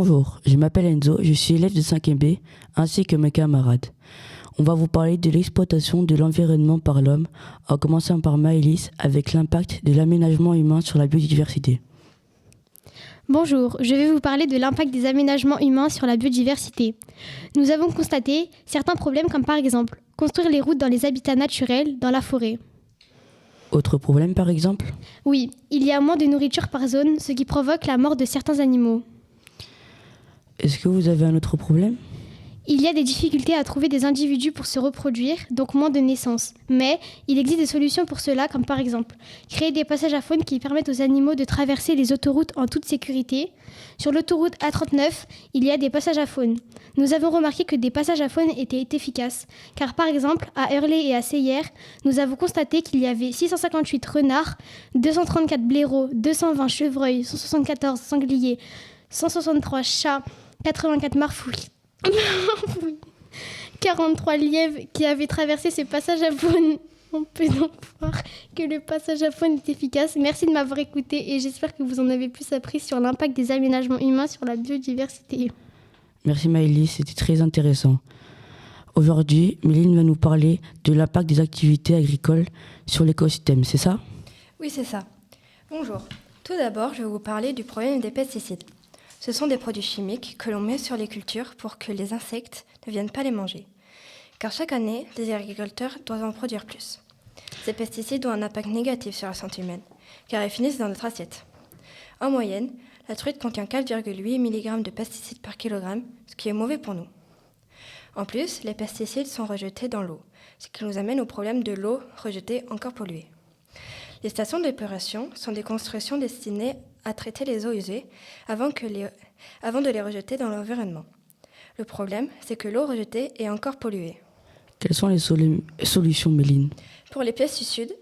Bonjour, je m'appelle Enzo, je suis élève de 5e B, ainsi que mes camarades. On va vous parler de l'exploitation de l'environnement par l'homme, en commençant par Maëlys avec l'impact de l'aménagement humain sur la biodiversité. Bonjour, je vais vous parler de l'impact des aménagements humains sur la biodiversité. Nous avons constaté certains problèmes comme par exemple construire les routes dans les habitats naturels, dans la forêt. Autre problème par exemple ? Oui, il y a moins de nourriture par zone, ce qui provoque la mort de certains animaux. Est-ce que vous avez un autre problème ? Il y a des difficultés à trouver des individus pour se reproduire, donc moins de naissances. Mais il existe des solutions pour cela, comme par exemple créer des passages à faune qui permettent aux animaux de traverser les autoroutes en toute sécurité. Sur l'autoroute A39, il y a des passages à faune. Nous avons remarqué que des passages à faune étaient efficaces, car par exemple, à Hurley et à Seyères, nous avons constaté qu'il y avait 658 renards, 234 blaireaux, 220 chevreuils, 174 sangliers, 163 chats, 84 marfouilles. 43 lièvres qui avaient traversé ce passage à faune. On peut donc voir que le passage à faune est efficace. Merci de m'avoir écouté et j'espère que vous en avez plus appris sur l'impact des aménagements humains sur la biodiversité. Merci Maëlys, c'était très intéressant. Aujourd'hui, Méline va nous parler de l'impact des activités agricoles sur l'écosystème, c'est ça ? Oui, c'est ça. Bonjour. Tout d'abord, je vais vous parler du problème des pesticides. Ce sont des produits chimiques que l'on met sur les cultures pour que les insectes ne viennent pas les manger. Car chaque année, les agriculteurs doivent en produire plus. Ces pesticides ont un impact négatif sur la santé humaine, car ils finissent dans notre assiette. En moyenne, la truite contient 4,8 mg de pesticides par kilogramme, ce qui est mauvais pour nous. En plus, les pesticides sont rejetés dans l'eau, ce qui nous amène au problème de l'eau rejetée encore polluée. Les stations d'épuration sont des constructions destinées à traiter les eaux usées avant de les rejeter dans l'environnement. Le problème, c'est que l'eau rejetée est encore polluée. Quelles sont les solutions, Méline ? Pour les pesticides,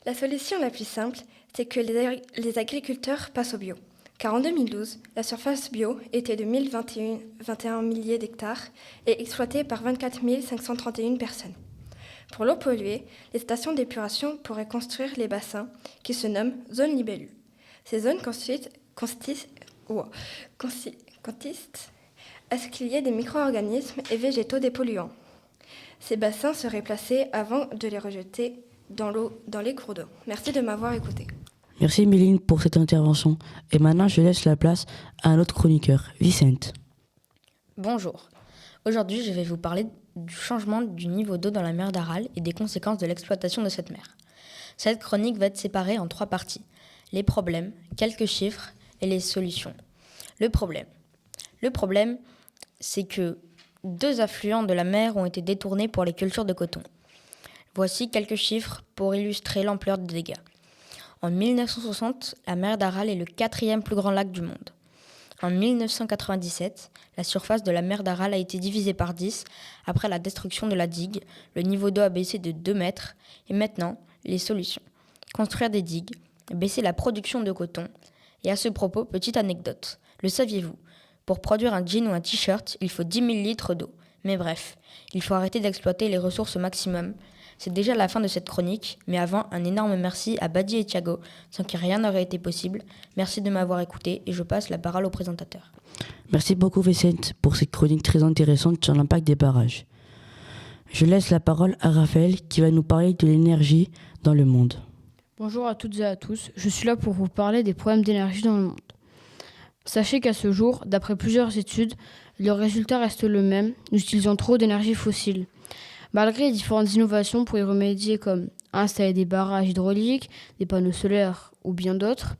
la solution la plus simple, c'est que les agriculteurs passent au bio. Car en 2012, la surface bio était de 1021 milliers d'hectares et exploitée par 24 531 personnes. Pour l'eau polluée, les stations d'épuration pourraient construire les bassins qui se nomment zones libellules. Ces zones consistent à ce qu'il y ait des micro-organismes et végétaux dépolluants. Ces bassins seraient placés avant de les rejeter dans les cours d'eau. Merci de m'avoir écouté. Merci Méline pour cette intervention. Et maintenant, je laisse la place à un autre chroniqueur, Vicente. Bonjour. Aujourd'hui, je vais vous parler du changement du niveau d'eau dans la mer d'Aral et des conséquences de l'exploitation de cette mer. Cette chronique va être séparée en 3 parties. Les problèmes, quelques chiffres et les solutions. Le problème, c'est que 2 affluents de la mer ont été détournés pour les cultures de coton. Voici quelques chiffres pour illustrer l'ampleur des dégâts. En 1960, la mer d'Aral est le 4e plus grand lac du monde. En 1997, la surface de la mer d'Aral a été divisée par 10 après la destruction de la digue. Le niveau d'eau a baissé de 2 mètres. Et maintenant, les solutions. Construire des digues, baisser la production de coton. Et à ce propos, petite anecdote. Le saviez-vous ? Pour produire un jean ou un t-shirt, il faut 10 000 litres d'eau. Mais bref, il faut arrêter d'exploiter les ressources au maximum. C'est déjà la fin de cette chronique, mais avant, un énorme merci à Badi et Thiago, sans qui rien n'aurait été possible. Merci de m'avoir écouté et je passe la parole au présentateur. Merci beaucoup Vicente pour cette chronique très intéressante sur l'impact des barrages. Je laisse la parole à Raphaël qui va nous parler de l'énergie dans le monde. Bonjour à toutes et à tous, je suis là pour vous parler des problèmes d'énergie dans le monde. Sachez qu'à ce jour, d'après plusieurs études, le résultat reste le même, nous utilisons trop d'énergie fossile. Malgré les différentes innovations pour y remédier comme installer des barrages hydrauliques, des panneaux solaires ou bien d'autres,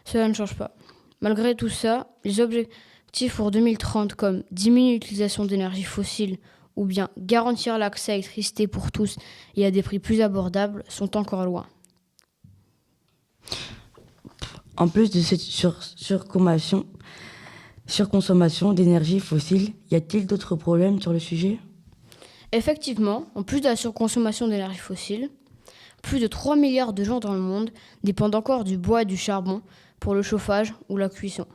cela ne change pas. Malgré tout ça, les objectifs pour 2030 comme diminuer l'utilisation d'énergie fossile ou bien garantir l'accès à l'électricité pour tous et à des prix plus abordables sont encore loin. En plus de cette surconsommation d'énergie fossile, y a-t-il d'autres problèmes sur le sujet ? Effectivement, en plus de la surconsommation d'énergie fossile, plus de 3 milliards de gens dans le monde dépendent encore du bois et du charbon pour le chauffage ou la cuisson.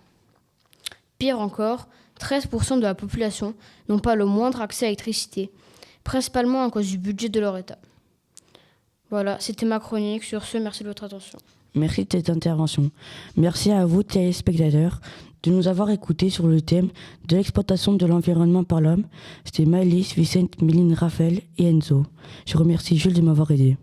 Pire encore, 13% de la population n'ont pas le moindre accès à l'électricité, principalement à cause du budget de leur État. Voilà, c'était ma chronique. Sur ce, merci de votre attention. Merci de cette intervention. Merci à vous, téléspectateurs, de nous avoir écoutés sur le thème de l'exploitation de l'environnement par l'homme. C'était Maëlys, Vicente, Méline, Raphaël et Enzo. Je remercie Jules de m'avoir aidé.